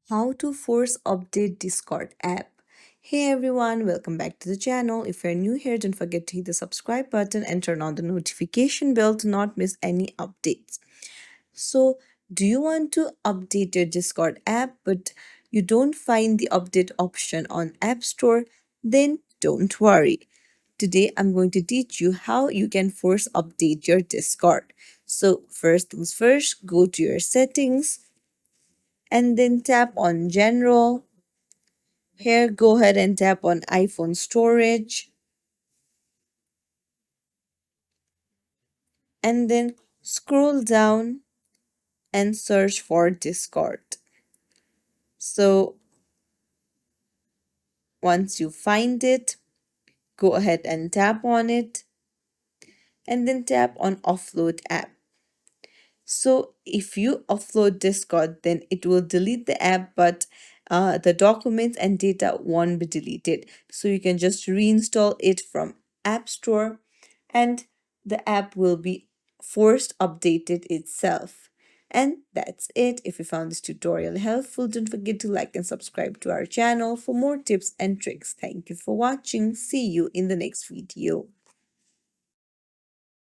How to force update Discord app. Hey everyone, welcome back to the channel. If you're new here, don't forget to hit the subscribe button and turn on the notification bell to not miss any updates. So, do you want to update your Discord app but you don't find the update option on App Store? Then don't worry. Today I'm going to teach you how you can force update your Discord. So, first things first, go to your settings and then tap on General. Here, go ahead and tap on iPhone storage and then scroll down and search for Discord. So, once you find it, go ahead and tap on it and then tap on Offload app. So if you offload Discord, then it will delete the app, but the documents and data won't be deleted. So you can just reinstall it from App Store and the app will be forced updated itself. And that's it. If you found this tutorial helpful, don't forget to like and subscribe to our channel for more tips and tricks. Thank you for watching. See you in the next video.